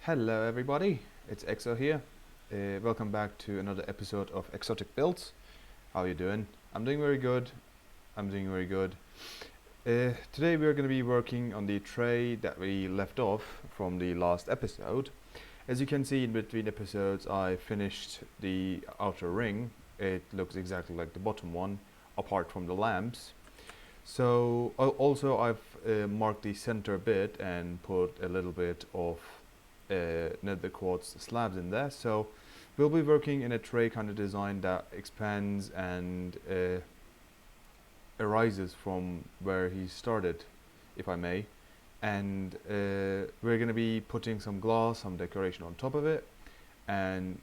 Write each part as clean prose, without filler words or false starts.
Hello everybody, it's Exo here. Welcome back to another episode of Exo-Tic Builds. How are you doing? I'm doing very good. Today we are going to be working on the tray that we left off from the last episode. As you can see, in between episodes I finished the outer ring. It looks exactly like the bottom one, apart from the lamps. So also I've marked the center bit and put a little bit of nether quartz slabs in there. So we'll be working in a tray kind of design that expands and arises from where he started, if I may. And we're going to be putting some glass, some decoration on top of it, and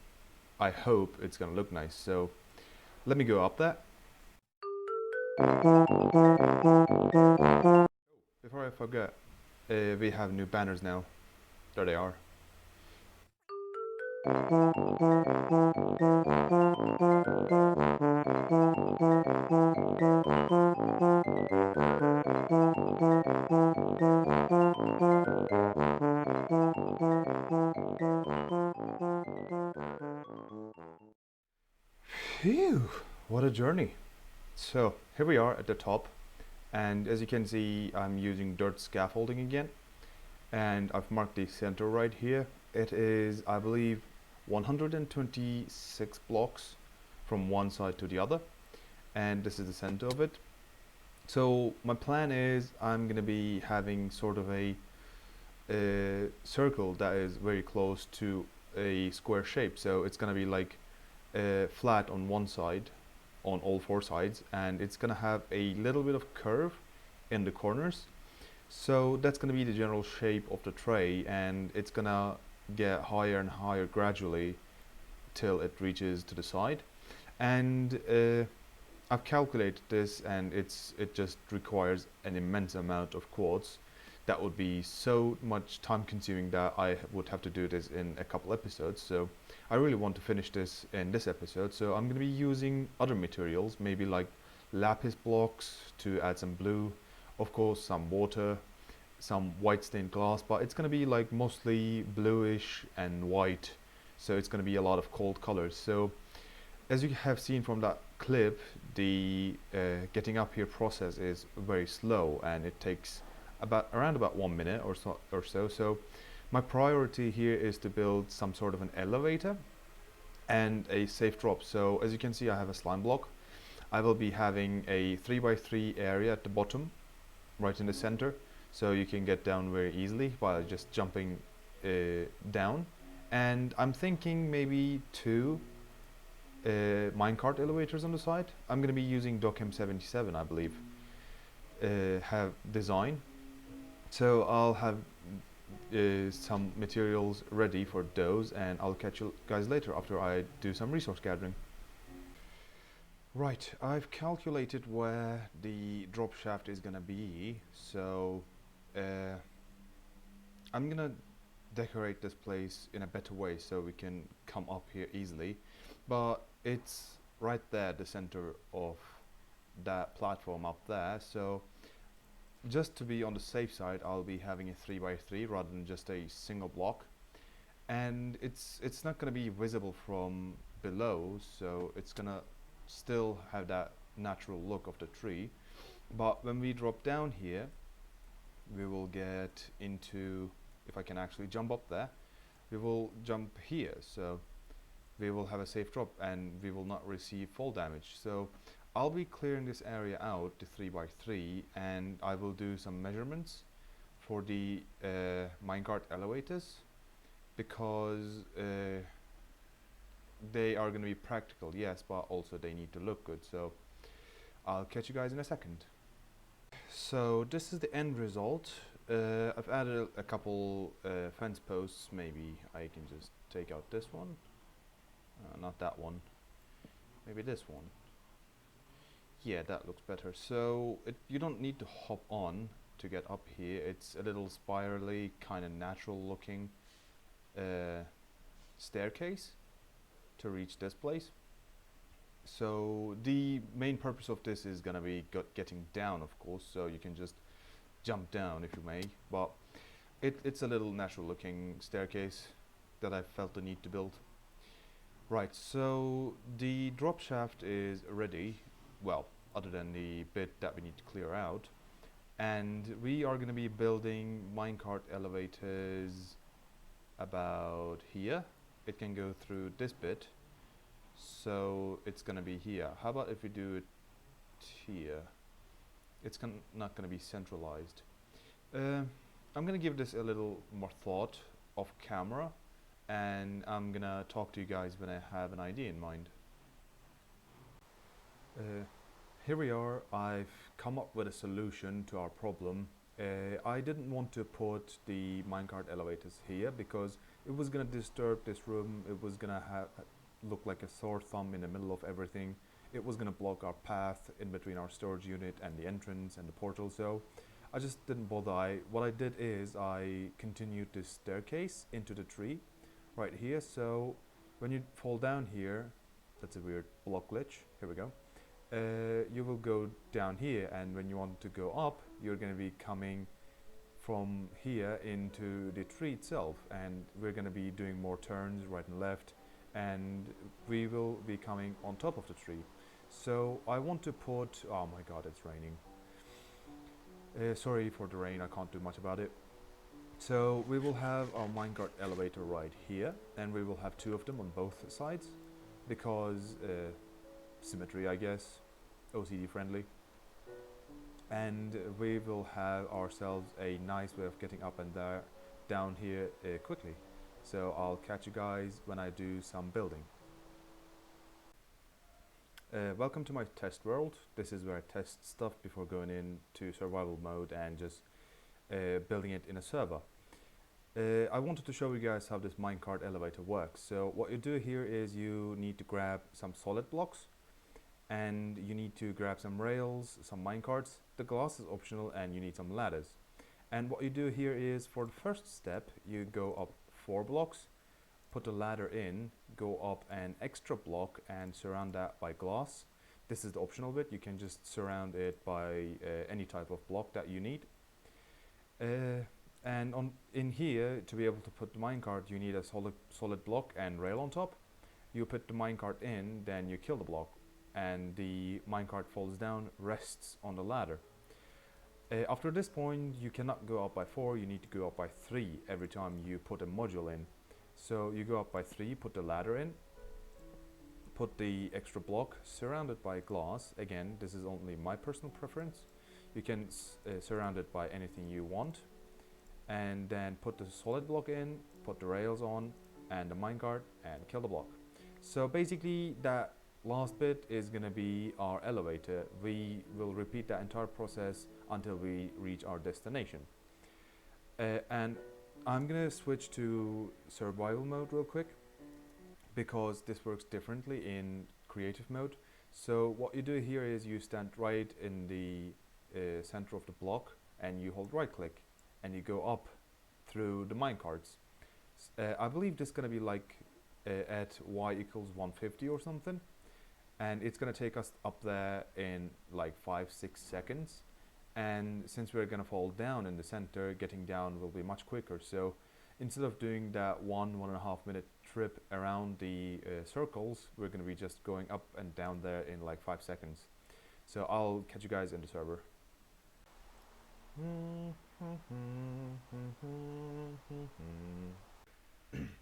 I hope it's going to look nice. So let me go up there. Before I forget, we have new banners now. There they are. Phew, what a journey. So here we are at the top, and as you can see I'm using dirt scaffolding again, and I've marked the center right here. It is, I believe, 126 blocks from one side to the other, and this is the center of it. So my plan is I'm gonna be having sort of a circle that is very close to a square shape, so it's gonna be like flat on one side, on all four sides, and it's gonna have a little bit of curve in the corners. So that's gonna be the general shape of the tray, and it's gonna get higher and higher gradually till it reaches to the side. And I've calculated this, and it just requires an immense amount of quartz. That would be so much time consuming that I would have to do this in a couple episodes. So I really want to finish this in this episode. So I'm going to be using other materials, maybe like lapis blocks to add some blue, of course some water, some white stained glass, but it's going to be like mostly bluish and white. So it's going to be a lot of cold colors. So as you have seen from that clip, the getting up here process is very slow, and it takes around 1 minute or so. So my priority here is to build some sort of an elevator and a safe drop. So as you can see, I have a slime block. I will be having a 3x3 area at the bottom, right in the center, so you can get down very easily by just jumping down. And I'm thinking maybe 2 minecart elevators on the side. I'm going to be using Dochem 77, I believe, have design. So I'll have some materials ready for those, and I'll catch you guys later after I do some resource gathering. Right, I've calculated where the drop shaft is gonna be, so I'm gonna decorate this place in a better way so we can come up here easily. But it's right there, the center of that platform up there, so just to be on the safe side, I'll be having a 3x3 rather than just a single block. And it's not going to be visible from below, so it's going to still have that natural look of the tree. But when we drop down here, we will get into, if I can actually jump up there, we will jump here, so we will have a safe drop and we will not receive fall damage. So I'll be clearing this area out to 3x3, and I will do some measurements for the minecart elevators, because they are going to be practical, yes, but also they need to look good. So I'll catch you guys in a second. So this is the end result. I've added a couple fence posts. Maybe I can just take out this one, not that one, maybe this one. Yeah, that looks better. So you don't need to hop on to get up here. It's a little spirally, kind of natural looking staircase to reach this place. So the main purpose of this is gonna be getting down, of course, so you can just jump down if you may. But It's a little natural looking staircase that I felt the need to build. Right, so the drop shaft is ready, well, other than the bit that we need to clear out. And we are going to be building minecart elevators about here. It can go through this bit, so it's going to be here. How about if we do it here? It's not going to be centralized. I'm going to give this a little more thought off camera, and I'm going to talk to you guys when I have an idea in mind. Uh, Here we are. I've come up with a solution to our problem. I didn't want to put the minecart elevators here because it was gonna disturb this room. It was gonna look like a sore thumb in the middle of everything. It was gonna block our path in between our storage unit and the entrance and the portal. So I just didn't bother. What I did is I continued this staircase into the tree right here. So when you fall down here, that's a weird block glitch. Here we go. You will go down here, and when you want to go up, you're going to be coming from here into the tree itself, and we're going to be doing more turns right and left, and we will be coming on top of the tree. So I want to put, oh my god, it's raining. Sorry for the rain, I can't do much about it. So we will have our minecart elevator right here, and we will have two of them on both sides because symmetry, I guess, OCD friendly. And we will have ourselves a nice way of getting up and down here quickly. So I'll catch you guys when I do some building. Welcome to my test world. This is where I test stuff before going into survival mode and just building it in a server. I wanted to show you guys how this minecart elevator works. So what you do here is you need to grab some solid blocks, and you need to grab some rails, some minecarts. The glass is optional, and you need some ladders. And what you do here is, for the first step, you go up 4 blocks, put a ladder in, go up an extra block and surround that by glass. This is the optional bit. You can just surround it by any type of block that you need. And in here, to be able to put the minecart, you need a solid block and rail on top. You put the minecart in, then you kill the block, and the minecart falls down, rests on the ladder. After this point, you cannot go up by 4, you need to go up by 3 every time you put a module in. So you go up by 3, put the ladder in, put the extra block, surround it by glass. Again, this is only my personal preference. You can surround it by anything you want. And then put the solid block in, put the rails on, and the minecart, and kill the block. So basically, that last bit is going to be our elevator. We will repeat that entire process until we reach our destination. And I'm going to switch to survival mode real quick, because this works differently in creative mode. So what you do here is you stand right in the center of the block, and you hold right click, and you go up through the minecarts. I believe this is going to be like at y equals 150 or something, and it's going to take us up there in like 5-6 seconds. And since we're going to fall down in the center, getting down will be much quicker. So instead of doing that 1.5 minute trip around the circles, we're going to be just going up and down there in like 5 seconds. So I'll catch you guys in the server.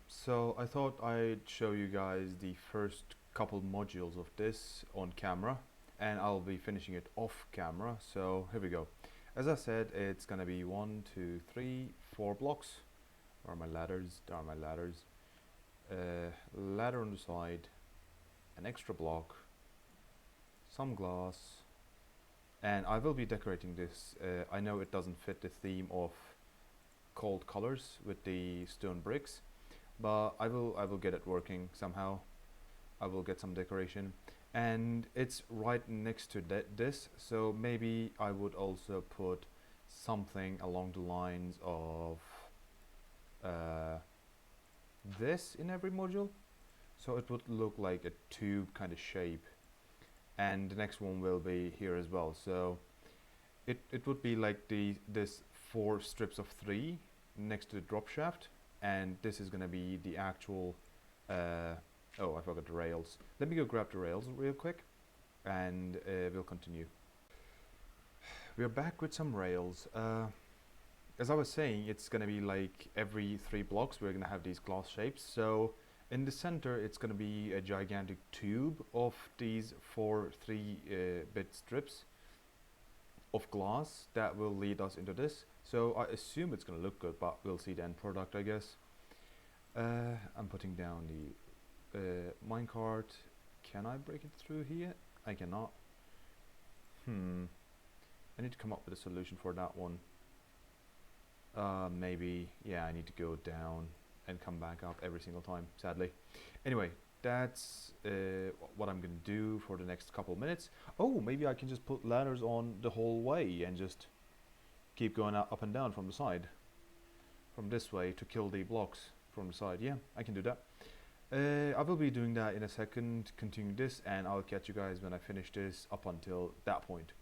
So I thought I'd show you guys the first couple modules of this on camera, and I'll be finishing it off camera. So here we go. As I said, it's gonna be 1, 2, 3, 4 blocks. Where are my ladders? There are my ladders. Ladder on the side, an extra block, some glass, and I will be decorating this. I know it doesn't fit the theme of cold colors with the stone bricks, but I will get it working somehow. I will get some decoration, and it's right next to this, so maybe I would also put something along the lines of this in every module, so it would look like a tube kind of shape. And the next one will be here as well, so it would be like this 4 strips of 3 next to the drop shaft, and this is gonna be the actual oh, I forgot the rails. Let me go grab the rails real quick, and we'll continue. We're back with some rails. As I was saying, it's gonna be like every 3 blocks we're gonna have these glass shapes. So in the center, it's gonna be a gigantic tube of these 4 3-bit strips of glass that will lead us into this. So I assume it's gonna look good, but we'll see the end product, I guess. I'm putting down the minecart. Can I break it through here? I cannot. I need to come up with a solution for that one. Maybe, yeah, I need to go down and come back up every single time, sadly. Anyway, that's what I'm gonna do for the next couple of minutes. Oh, maybe I can just put ladders on the whole way and just keep going up and down from the side. From this way to kill the blocks from the side. Yeah, I can do that. I will be doing that in a second, continuing this, and I'll catch you guys when I finish this up until that point.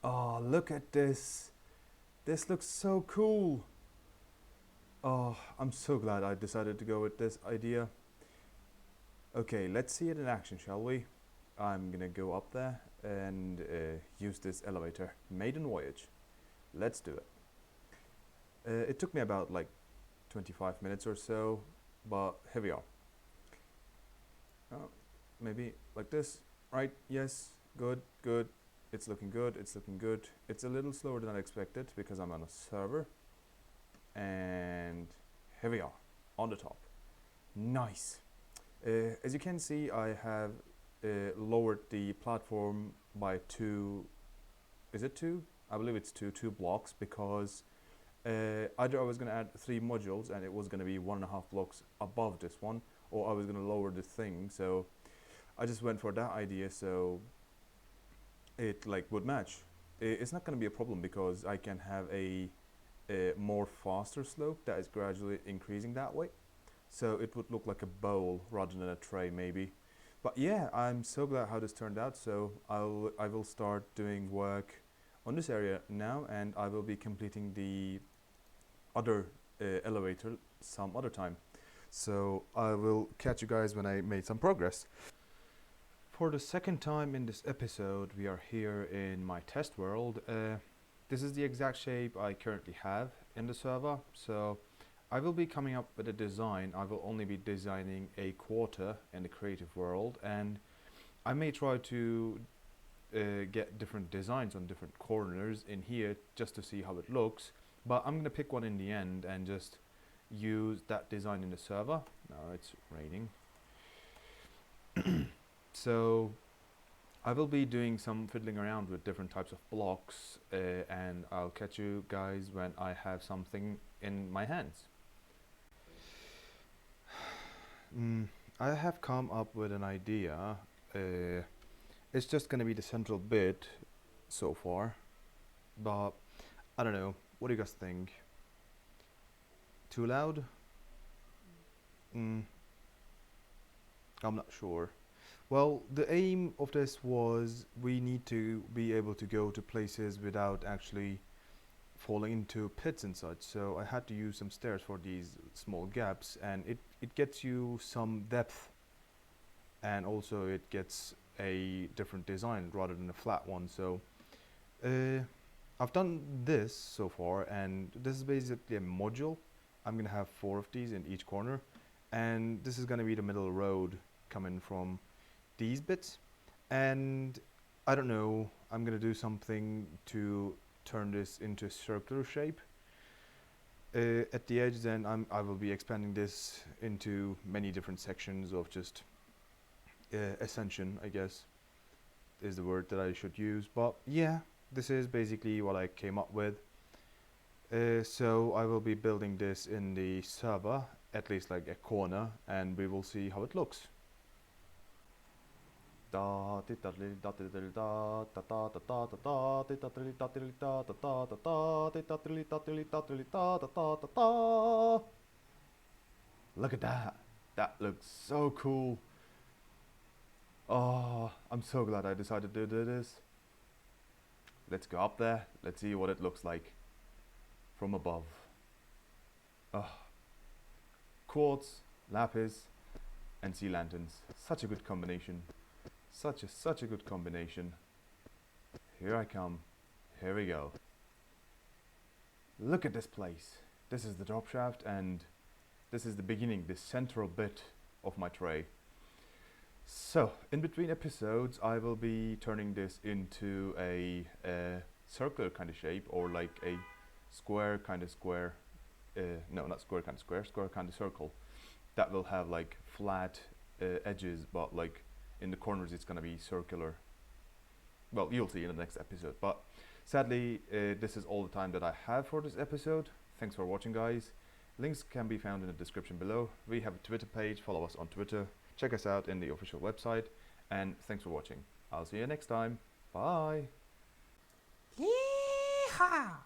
Oh, look at this. This looks so cool. Oh, I'm so glad I decided to go with this idea. Okay, let's see it in action, shall we? I'm gonna go up there and use this elevator. Maiden voyage. Let's do it. It took me about like 25 minutes or so, but here we are. Maybe like this, right? Yes, good, good. It's looking good, it's looking good. It's a little slower than I expected because I'm on a server. And here we are, on the top. Nice. As you can see, I have lowered the platform by 2, is it 2? I believe it's 2 blocks, because either I was going to add 3 modules and it was going to be 1.5 blocks above this one, or I was going to lower the thing. So I just went for that idea, so it like would match. It's not going to be a problem because I can have a more faster slope that is gradually increasing that way, so it would look like a bowl rather than a tray maybe. But yeah, I'm so glad how this turned out. So I will start doing work on this area now, and I will be completing the other elevator some other time. So I will catch you guys when I made some progress. For the second time in this episode, we are here in my test world. This is the exact shape I currently have in the server. So I will be coming up with a design. I will only be designing a quarter in the creative world, and I may try to get different designs on different corners in here just to see how it looks. But I'm gonna pick one in the end and just use that design in the server. Now it's raining. So I will be doing some fiddling around with different types of blocks, and I'll catch you guys when I have something in my hands. I have come up with an idea. It's just gonna be the central bit so far, but I don't know. What do you guys think? Too loud? I'm not sure. Well, the aim of this was we need to be able to go to places without actually falling into pits and such. So I had to use some stairs for these small gaps, and it gets you some depth, and also it gets a different design rather than a flat one. So I've done this so far, and this is basically a module. I'm gonna have 4 of these in each corner, and this is gonna be the middle road coming from these bits. And I don't know, I'm gonna do something to turn this into a circular shape at the edge. Then I will be expanding this into many different sections of just ascension, I guess is the word that I should use. But yeah, this is basically what I came up with. So I will be building this in the server, at least like a corner, and we will see how it looks. Look at that. That looks so cool. Oh, I'm so glad I decided to do this. Let's go up there. Let's see what it looks like from above. Ah, quartz, lapis, and sea lanterns. Such a good combination. Such a good combination. Here I come. Here we go. Look at this place. This is the drop shaft, and this is the beginning, the central bit of my tray. So, in between episodes, I will be turning this into a circular kind of shape, or like a square kind of square. No, not square kind of square, square kind of circle. That will have like flat edges, but like in the corners it's gonna be circular. Well, you'll see in the next episode. But sadly, this is all the time that I have for this episode. Thanks for watching, guys. Links can be found in the description below. We have a Twitter page. Follow us on Twitter. Check us out in the official website. And thanks for watching. I'll see you next time. Bye. Yeehaw!